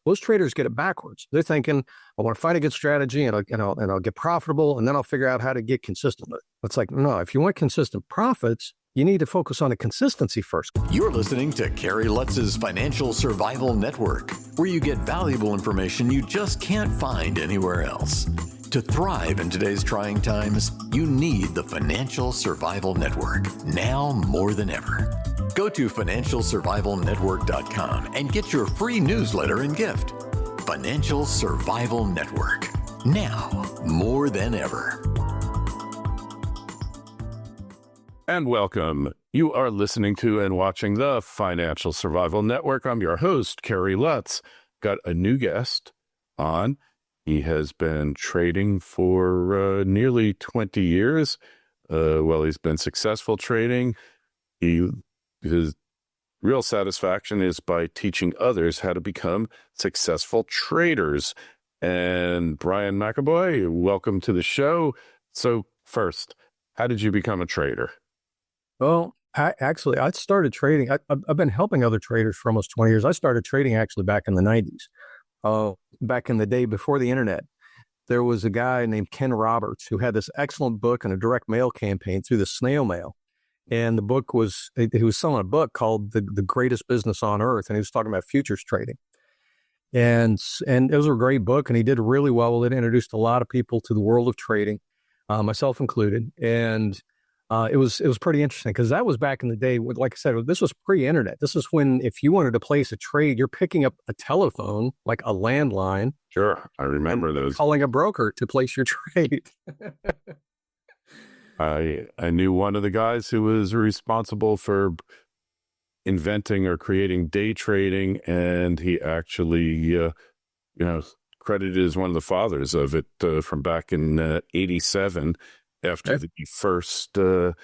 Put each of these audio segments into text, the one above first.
Most traders get it backwards. They're thinking, I want to find a good strategy and I'll get profitable, and then I'll figure out how to get consistent with it. It's like, no, if you want consistent profits, you need to focus on the consistency first. You're listening to Kerry Lutz's Financial Survival Network, where you get valuable information you just can't find anywhere else. To thrive in today's trying times, you need the Financial Survival Network, now more than ever. Go to financialsurvivalnetwork.com and get your free newsletter and gift. Financial Survival Network, now more than ever. And welcome. You are listening to and watching the Financial Survival Network. I'm your host, Kerry Lutz. Got a new guest on. He has been trading for nearly 20 years. He's been successful trading. His real satisfaction is by teaching others how to become successful traders. And Brian McAboy, welcome to the show. So first, how did you become a trader? Well, I started trading. I've been helping other traders for almost 20 years. I started trading actually back in the 90s. Back in the day before the internet, there was a guy named Ken Roberts who had this excellent book on a direct mail campaign through the snail mail. And the book was, he was selling a book called The Greatest Business on Earth. And he was talking about futures trading. And it was a great book, and he did really well with it. Introduced a lot of people to the world of trading, myself included. And it was pretty interesting because that was back in the day. Like I said, this was pre-internet. This is when if you wanted to place a trade, you're picking up a telephone, like a landline. Sure, I remember those. Calling a broker to place your trade. I knew one of the guys who was responsible for inventing or creating day trading, and he actually, credited as one of the fathers of it from back in 87. After the first, after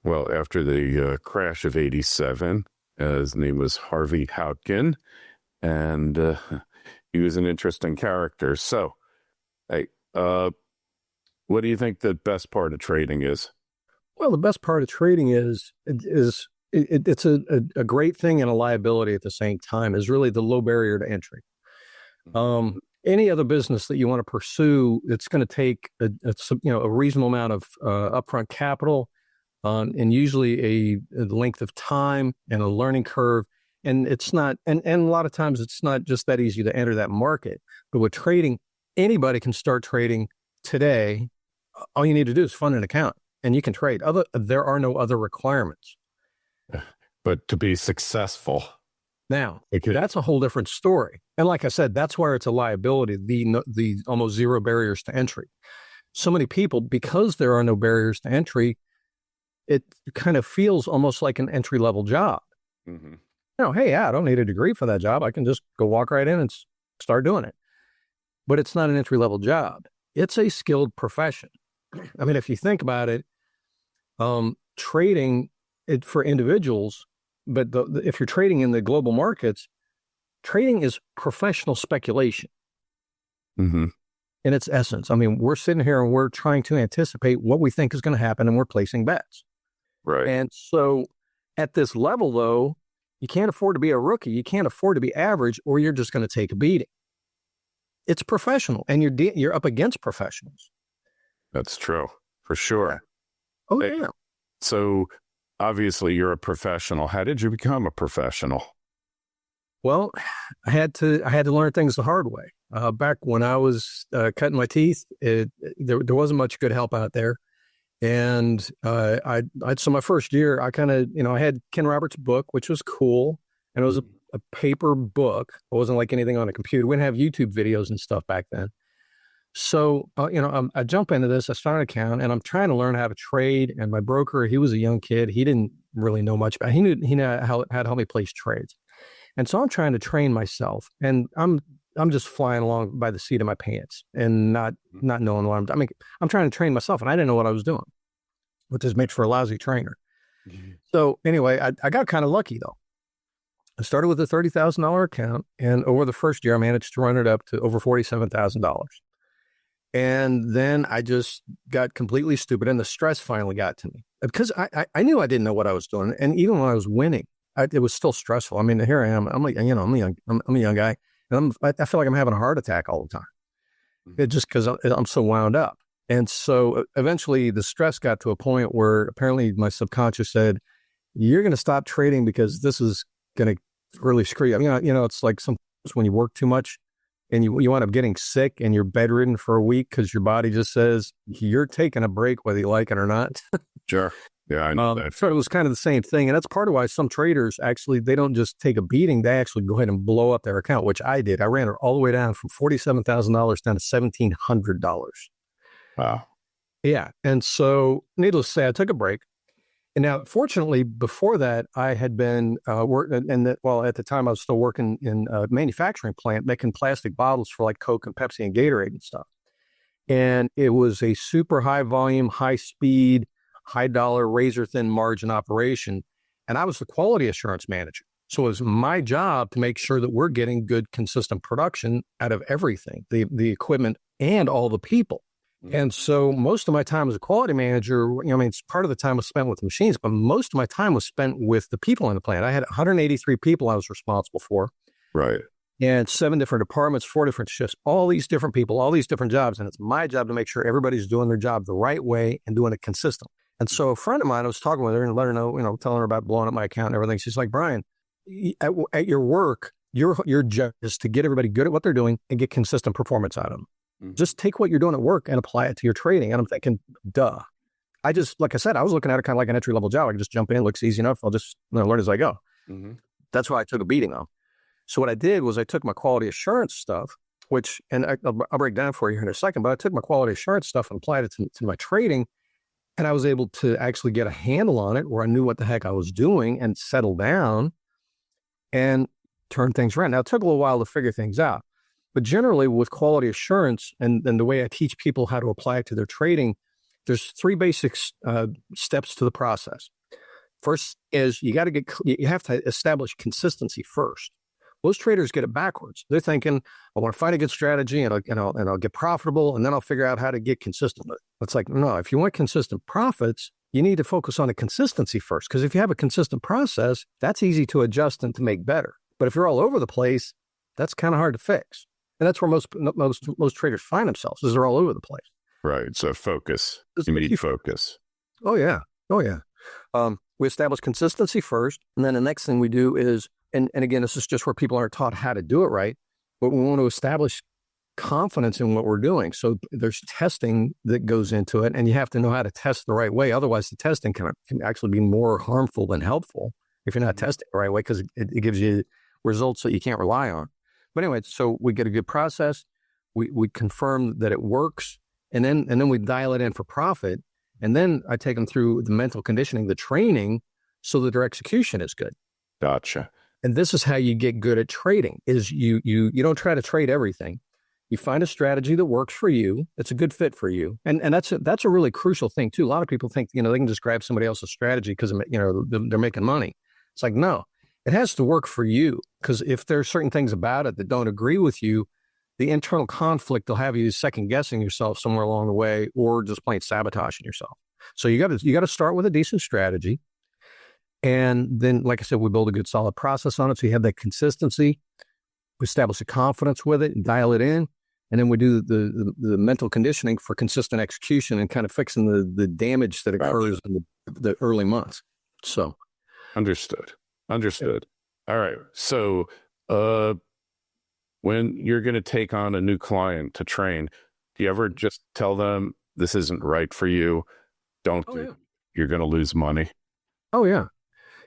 the crash of 87, his name was Harvey Houtkin, and he was an interesting character. So, what do you think the best part of trading is? Well, the best part of trading is it's a great thing and a liability at the same time. Is really the low barrier to entry. Any other business that you want to pursue, it's going to take a reasonable amount of upfront capital, and usually a length of time and a learning curve. And it's not, and a lot of times it's not just that easy to enter that market. But with trading, anybody can start trading today. All you need to do is fund an account, and you can trade. There are no other requirements. But to be successful. Now, that's a whole different story. And like I said, that's where it's a liability, the almost zero barriers to entry. So many people, because there are no barriers to entry, it kind of feels almost like an entry-level job. Mm-hmm. Hey, I don't need a degree for that job. I can just go walk right in and start doing it. But it's not an entry-level job. It's a skilled profession. I mean, if you think about it, trading for individuals, but if you're trading in the global markets, trading is professional speculation. Mm-hmm. In its essence. I mean, we're sitting here and we're trying to anticipate what we think is going to happen, and we're placing bets. Right. And so at this level, though, you can't afford to be a rookie. You can't afford to be average, or you're just going to take a beating. It's professional, and you're up against professionals. That's true, for sure. Oh, yeah. So obviously you're a professional. How did you become a professional? Well, I had to learn things the hard way. Back when I was cutting my teeth, there wasn't much good help out there. And so my first year, I kind of, I had Ken Roberts' book, which was cool. And it was a paper book. It wasn't like anything on a computer. We didn't have YouTube videos and stuff back then. So, I jump into this, I start an account, and I'm trying to learn how to trade. And my broker, he was a young kid. He didn't really know much about it. He knew how to help me place trades. And so I'm trying to train myself, and I'm just flying along by the seat of my pants and not knowing what I'm trying to train myself, and I didn't know what I was doing, which is made for a lousy trainer. Mm-hmm. So anyway, I got kind of lucky though. I started with a $30,000 account, and over the first year, I managed to run it up to over $47,000. And then I just got completely stupid, and the stress finally got to me because I knew I didn't know what I was doing, and even when I was winning, it was still stressful. I mean, here I am. I'm a young guy, and And I feel like I'm having a heart attack all the time. Just because I'm so wound up. And so eventually the stress got to a point where apparently my subconscious said, you're going to stop trading because this is going to really screw you. I mean, it's like sometimes when you work too much and you wind up getting sick and you're bedridden for a week because your body just says you're taking a break whether you like it or not. Sure. Yeah, I know that. So it was kind of the same thing. And that's part of why some traders actually, they don't just take a beating. They actually go ahead and blow up their account, which I did. I ran it all the way down from $47,000 down to $1,700. Wow. Yeah. And so needless to say, I took a break. And now, fortunately, before that, I had been working, at the time I was still working in a manufacturing plant making plastic bottles for like Coke and Pepsi and Gatorade and stuff. And it was a super high volume, high speed, high dollar, razor thin margin operation. And I was the quality assurance manager. So it was my job to make sure that we're getting good, consistent production out of everything, the equipment and all the people. And so most of my time as a quality manager, part of the time was spent with the machines, but most of my time was spent with the people in the plant. I had 183 people I was responsible for. Right. And 7 different departments, 4 different shifts, all these different people, all these different jobs. And it's my job to make sure everybody's doing their job the right way and doing it consistent. And so a friend of mine, I was talking with her and let her know, telling her about blowing up my account and everything. She's like, Brian, at your work, your job is to get everybody good at what they're doing and get consistent performance out of them. Just take what you're doing at work and apply it to your trading. And I'm thinking, duh. Like I said, I was looking at it kind of like an entry-level job. I can just jump in, it looks easy enough. I'll just learn as I go. Mm-hmm. That's why I took a beating though. So what I did was I took my quality assurance stuff, I'll break down for you here in a second, but I took my quality assurance stuff and applied it to my trading. And I was able to actually get a handle on it where I knew what the heck I was doing and settle down and turn things around. Now, it took a little while to figure things out. But generally with quality assurance and the way I teach people how to apply it to their trading, there's 3 basic steps to the process. First is you have to establish consistency first. Most traders get it backwards. They're thinking, I want to find a good strategy and I'll get profitable and then I'll figure out how to get consistent with it. It's like, no, if you want consistent profits, you need to focus on the consistency first. Because if you have a consistent process, that's easy to adjust and to make better. But if you're all over the place, that's kind of hard to fix. And that's where most traders find themselves, is they're all over the place. Right. So focus. You need focus. Oh, yeah. We establish consistency first. And then the next thing we do is, and again, this is just where people aren't taught how to do it right, but we want to establish confidence in what we're doing. So there's testing that goes into it, and you have to know how to test the right way. Otherwise, the testing can actually be more harmful than helpful if you're not testing the right way, because it gives you results that you can't rely on. But anyway, so we get a good process, we confirm that it works, and then we dial it in for profit. And then I take them through the mental conditioning, the training, so that their execution is good. Gotcha. And this is how you get good at trading, is you don't try to trade everything. You find a strategy that works for you, that's a good fit for you. And that's a really crucial thing too. A lot of people think, they can just grab somebody else's strategy because, they're making money. It's like, no. It has to work for you, because if there's certain things about it that don't agree with you, the internal conflict will have you second guessing yourself somewhere along the way, or just plain sabotaging yourself. So you got to start with a decent strategy, and then, like I said, we build a good solid process on it. So you have that consistency, we establish a confidence with it, and dial it in, and then we do the mental conditioning for consistent execution and kind of fixing the damage that occurs in the early months. So, understood. All right. So when you're going to take on a new client to train, do you ever just tell them this isn't right for you? Don't do it. You're going to lose money. Oh, yeah.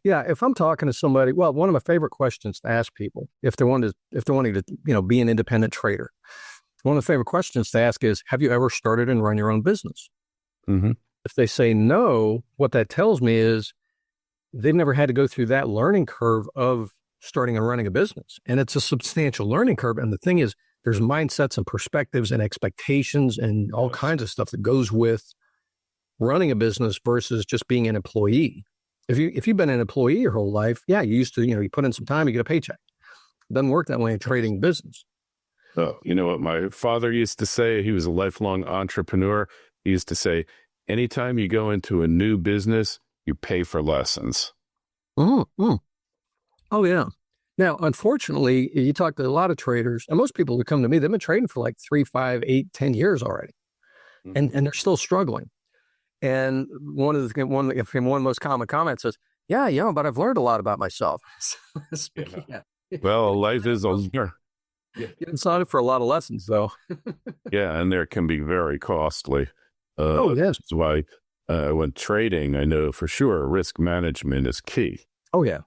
Yeah. If I'm talking to somebody, well, one of my favorite questions to ask people, if they're wanting to, be an independent trader, one of the favorite questions to ask is, have you ever started and run your own business? Mm-hmm. If they say no, what that tells me is, they've never had to go through that learning curve of starting and running a business. And it's a substantial learning curve. And the thing is, there's mindsets and perspectives and expectations and all kinds of stuff that goes with running a business versus just being an employee. If you've been an employee your whole life, yeah, you used to, you put in some time, you get a paycheck. It doesn't work that way in trading business. Oh, you know what my father used to say? He was a lifelong entrepreneur. He used to say, anytime you go into a new business, you pay for lessons. Oh, yeah. Now, unfortunately, you talk to a lot of traders, and most people who come to me, they've been trading for like 3, 5, 8, 10 years already, and they're still struggling. And one of the most common comments is, "Yeah, but I've learned a lot about myself." Yeah. Well, life is a learner. It's not for a lot of lessons, though. Yeah, and there can be very costly. Oh, yes. That's why when trading, I know for sure risk management is key. Oh, yeah.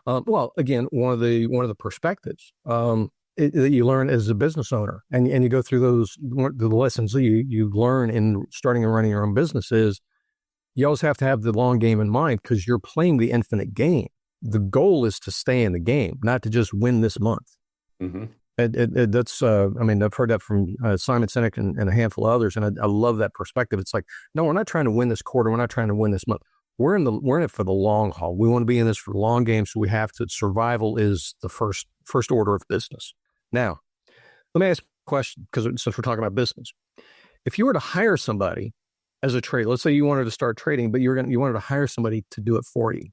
Well, again, one of the perspectives that you learn as a business owner, and you go through the lessons that you learn in starting and running your own business is you always have to have the long game in mind because you're playing the infinite game. The goal is to stay in the game, not to just win this month. Mm-hmm. That's I've heard that from Simon Sinek and a handful of others, and I love that perspective. It's like, no, we're not trying to win this quarter. We're not trying to win this month. We're in it for the long haul. We want to be in this for the long game. So we have to. Survival is the first order of business. Now, let me ask a question, because since we're talking about business, if you were to hire somebody as a trade, let's say you wanted to start trading, but you wanted to hire somebody to do it for you,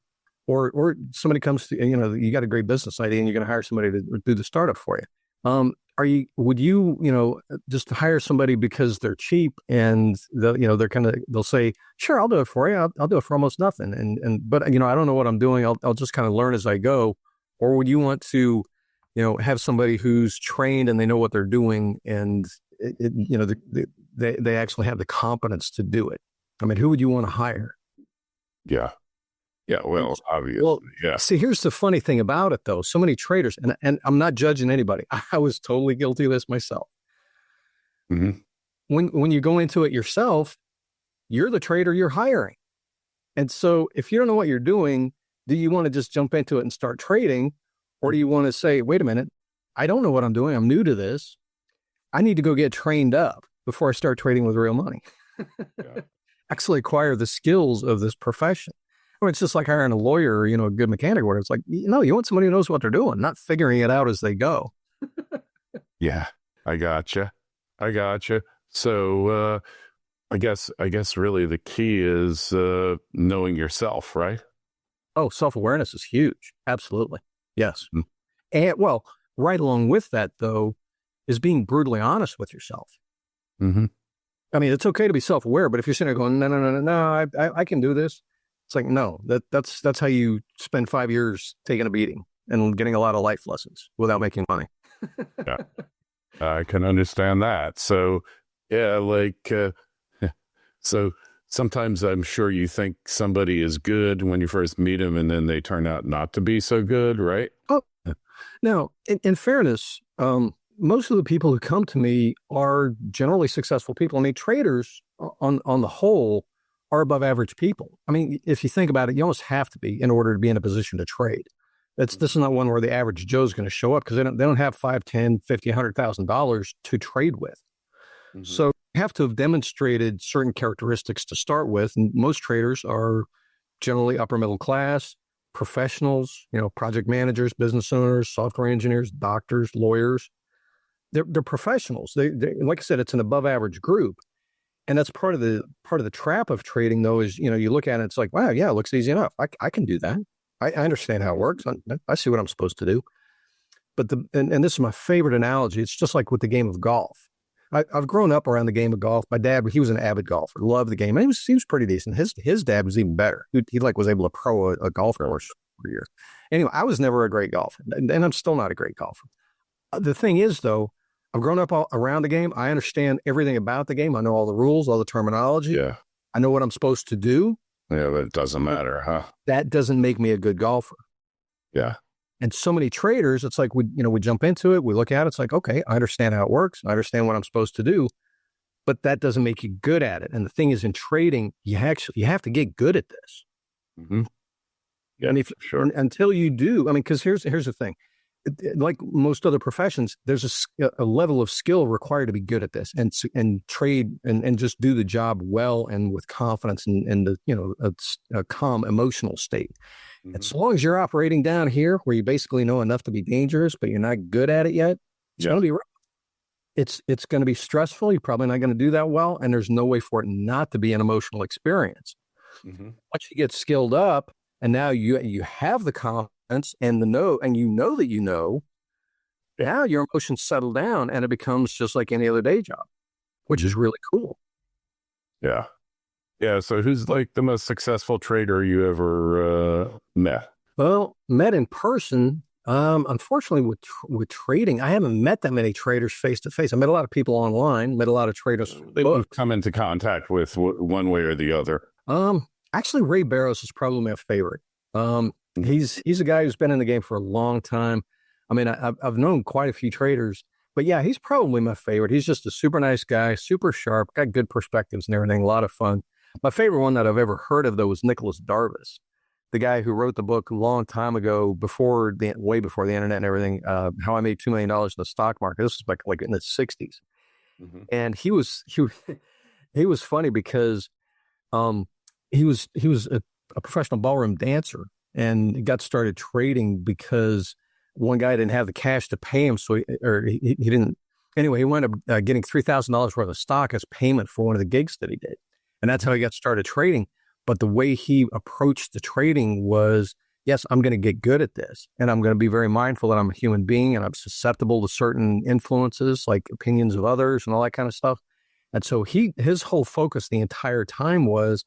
or somebody comes to, you got a great business idea and you're going to hire somebody to do the startup for you. Would you just hire somebody because they're cheap and they'll say, sure, I'll do it for you. I'll do it for almost nothing. But I don't know what I'm doing. I'll just kind of learn as I go. Or would you want to, have somebody who's trained and they know what they're doing and they actually have the competence to do it? I mean, who would you want to hire? Yeah. Yeah, well, obviously, well, yeah. See, here's the funny thing about it, though. So many traders, and I'm not judging anybody. I was totally guilty of this myself. Mm-hmm. When you go into it yourself, you're the trader you're hiring. And so if you don't know what you're doing, do you want to just jump into it and start trading? Or do you want to say, wait a minute, I don't know what I'm doing. I'm new to this. I need to go get trained up before I start trading with real money. Yeah. Actually acquire the skills of this profession. Or it's just like hiring a lawyer or, a good mechanic, where it's like, you want somebody who knows what they're doing, not figuring it out as they go. Yeah, I gotcha. So I guess really the key is knowing yourself, right? Oh, self-awareness is huge. Absolutely. Yes. Mm-hmm. And well, right along with that, though, is being brutally honest with yourself. Mm-hmm. I mean, it's okay to be self-aware, but if you're sitting there going, no, I can do this. It's like, no, that's how you spend 5 years taking a beating and getting a lot of life lessons without making money. Yeah, I can understand that. So, yeah, so sometimes I'm sure you think somebody is good when you first meet them, and then they turn out not to be so good, right? Oh, now, in fairness, most of the people who come to me are generally successful people. I mean, traders on the whole are above average people. I mean, if you think about it, you almost have to be in order to be in a position to trade. This is not one where the average Joe's going to show up, because they don't have $5, $10, $50, $100,000 to trade with. Mm-hmm. So you have to have demonstrated certain characteristics to start with. And most traders are generally upper middle class, professionals, project managers, business owners, software engineers, doctors, lawyers. They're professionals. They like I said, it's an above average group. And that's part of the trap of trading, though, is, you look at it, it's like, wow, yeah, it looks easy enough. I can do that. I understand how it works. I see what I'm supposed to do. But and this is my favorite analogy. It's just like with the game of golf. I've grown up around the game of golf. My dad, he was an avid golfer, loved the game. And he was pretty decent. His dad was even better. He was able to pro a golf course for a year. Anyway, I was never a great golfer, and I'm still not a great golfer. The thing is, though, I've grown up around the game. I understand everything about the game. I know all the rules, all the terminology. Yeah. I know what I'm supposed to do. Yeah, but it doesn't matter, huh? That doesn't make me a good golfer. Yeah. And so many traders, it's like we jump into it, we look at it, it's like, okay, I understand how it works. I understand what I'm supposed to do, but that doesn't make you good at it. And the thing is, in trading, you have to get good at this. Mm-hmm. Yeah, and until you do, I mean, because here's the thing. Like most other professions, there's a level of skill required to be good at this and trade and just do the job well and with confidence and a calm emotional state. Mm-hmm. And so long as you're operating down here where you basically know enough to be dangerous, but you're not good at it yet, it's going to be rough. It's going to be stressful. You're probably not going to do that well. And there's no way for it not to be an emotional experience. Mm-hmm. Once you get skilled up and now you have the confidence sense, and you know that now your emotions settle down and it becomes just like any other day job, which is really cool. Yeah. Yeah. So who's like the most successful trader you ever met? Well, met in person. Unfortunately, with trading, I haven't met that many traders face to face. I met a lot of people online, met a lot of traders. They've come into contact with one way or the other. Actually, Ray Barrows is probably my favorite. He's a guy who's been in the game for a long time. I mean, I've known quite a few traders, but yeah, he's probably my favorite. He's just a super nice guy, super sharp, got good perspectives and everything, a lot of fun. My favorite one that I've ever heard of, though, was Nicholas Darvis, the guy who wrote the book a long time ago, way before the internet and everything, How I Made $2 million in the stock market. This was like in the 60s. Mm-hmm. And he was funny because he was a professional ballroom dancer and got started trading because one guy didn't have the cash to pay him. So he didn't. Anyway, he wound up getting $3,000 worth of stock as payment for one of the gigs that he did. And that's how he got started trading. But the way he approached the trading was, yes, I'm going to get good at this. And I'm going to be very mindful that I'm a human being and I'm susceptible to certain influences like opinions of others and all that kind of stuff. And so his whole focus the entire time was,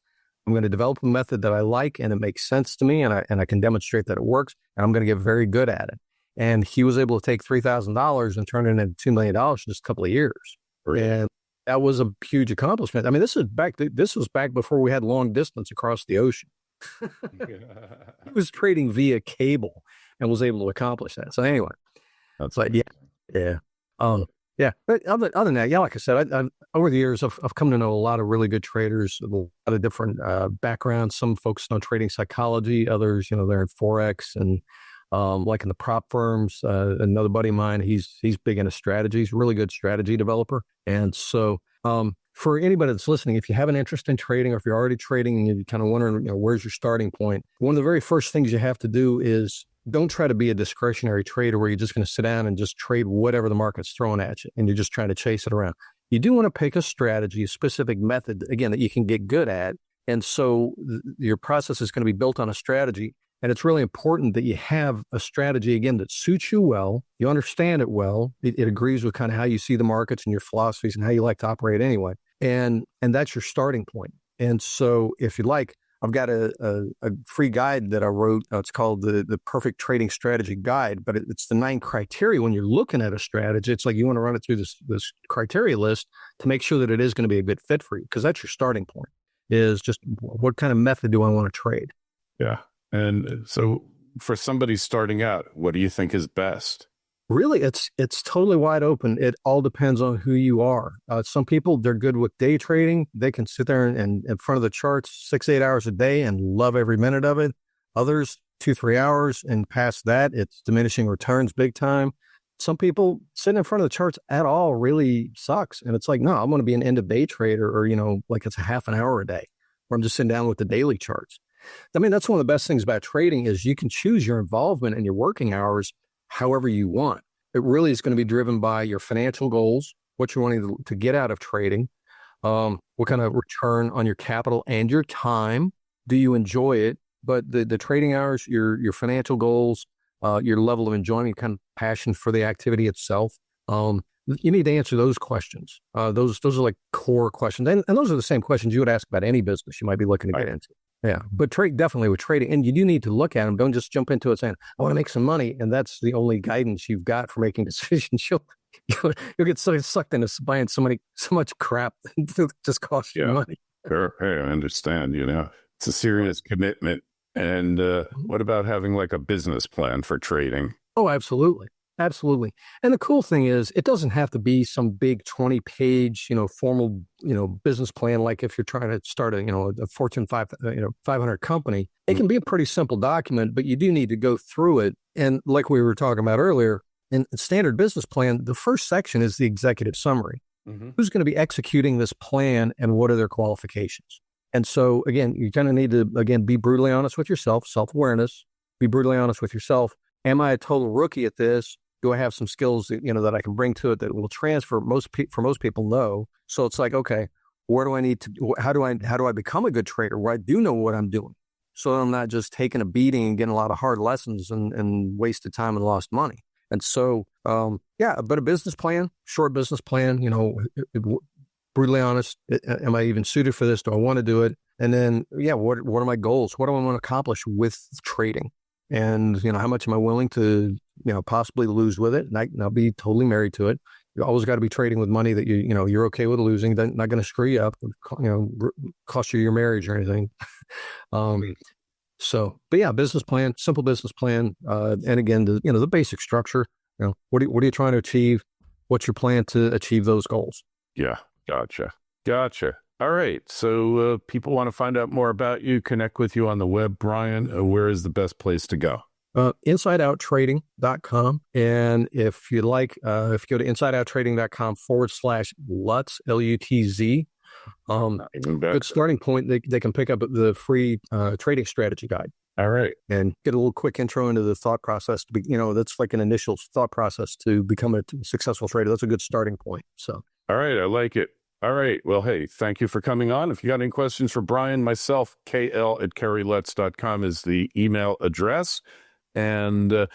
I'm going to develop a method that I like and it makes sense to me and I can demonstrate that it works and I'm going to get very good at it. And he was able to take $3,000 and turn it into $2 million in just a couple of years. Right. And that was a huge accomplishment. I mean, this was back before we had long distance across the ocean. He was trading via cable and was able to accomplish that. So anyway, yeah. But other than that, yeah, like I said, I over the years, I've come to know a lot of really good traders, a lot of different backgrounds. Some folks know trading psychology, others, they're in Forex and like in the prop firms. Another buddy of mine, he's big into strategy. He's a really good strategy developer. And so for anybody that's listening, if you have an interest in trading or if you're already trading and you're kind of wondering, where's your starting point, one of the very first things you have to do is don't try to be a discretionary trader where you're just going to sit down and just trade whatever the market's throwing at you and you're just trying to chase it around. You do want to pick a strategy, a specific method, again, that you can get good at. And so your process is going to be built on a strategy. And it's really important that you have a strategy, again, that suits you well, you understand it well, it agrees with kind of how you see the markets and your philosophies and how you like to operate anyway. And that's your starting point. And so if you like, I've got a free guide that I wrote. It's called the Perfect Trading Strategy Guide, but it's the 9 criteria when you're looking at a strategy. It's like you want to run it through this criteria list to make sure that it is going to be a good fit for you, because that's your starting point, is just what kind of method do I want to trade? Yeah. And so for somebody starting out, what do you think is best? Really, it's totally wide open. It all depends on who you are. Some people, they're good with day trading. They can sit there and in front of the charts 6-8 hours a day and love every minute of it. Others, 2-3 hours, and past that, it's diminishing returns big time. Some people sitting in front of the charts at all really sucks. And it's like, no, I'm going to be an end of day trader, or, like it's a half an hour a day where I'm just sitting down with the daily charts. I mean, that's one of the best things about trading is you can choose your involvement and your working hours however you want. It really is going to be driven by your financial goals, what you're wanting to get out of trading, what kind of return on your capital and your time. Do you enjoy it? But the trading hours, your financial goals, your level of enjoyment, your kind of passion for the activity itself. You need to answer those questions. Those are like core questions. And those are the same questions you would ask about any business you might be looking to get into. Yeah, but definitely with trading, and you do need to look at them. Don't just jump into it saying, I want to make some money, and that's the only guidance you've got for making decisions. You'll get sucked into buying so much crap that just costs you money. Sure. Hey, I understand. It's a serious commitment. And what about having like a business plan for trading? Oh, absolutely. Absolutely. And the cool thing is it doesn't have to be some big 20-page, formal, business plan. Like if you're trying to start a Fortune 500 company, it can be a pretty simple document, but you do need to go through it. And like we were talking about earlier, in standard business plan, the first section is the executive summary. Mm-hmm. Who's going to be executing this plan and what are their qualifications? And so again, you kind of need to, be brutally honest with yourself, self-awareness, be brutally honest with yourself. Am I a total rookie at this? Do I have some skills that, that I can bring to it that will transfer? For most people, no. So it's like, okay, where do I need to? How do I become a good trader where I do know what I'm doing? so I'm not just taking a beating and getting a lot of hard lessons and wasted time and lost money. And so, but a business plan, short business plan, brutally honest, am I even suited for this? Do I want to do it? And then, what are my goals? What do I want to accomplish with trading? And, how much am I willing to, possibly lose with it? And I'll be totally married to it. You always got to be trading with money that you're okay with losing. That's not going to screw you up, cost you your marriage or anything. Business plan, simple business plan. And again, the basic structure, what are you trying to achieve? What's your plan to achieve those goals? Yeah. Gotcha. All right. So people want to find out more about you, connect with you on the web, Brian. Where is the best place to go? InsideOutTrading.com. And if you'd like, if you go to InsideOutTrading.com/Lutz, Lutz, good starting point. They can pick up the free trading strategy guide. All right. And get a little quick intro into the thought process. That's like an initial thought process to become a successful trader. That's a good starting point. So. All right. I like it. All right. Well, hey, thank you for coming on. If you got any questions for Brian, myself, KL@KerryLutz.com is the email address. And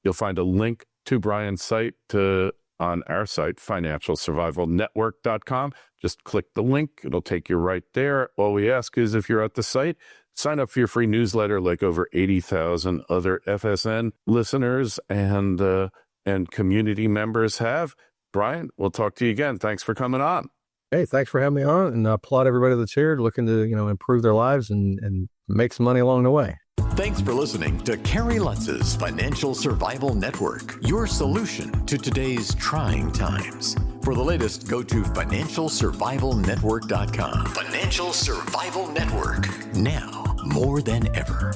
you'll find a link to Brian's site on our site, financialsurvivalnetwork.com. Just click the link. It'll take you right there. All we ask is if you're at the site, sign up for your free newsletter like over 80,000 other FSN listeners and community members have. Brian, we'll talk to you again. Thanks for coming on. Hey, thanks for having me on, and applaud everybody that's here looking to, improve their lives and make some money along the way. Thanks for listening to Kerry Lutz's Financial Survival Network, your solution to today's trying times. For the latest, go to financialsurvivalnetwork.com. Financial Survival Network, now more than ever.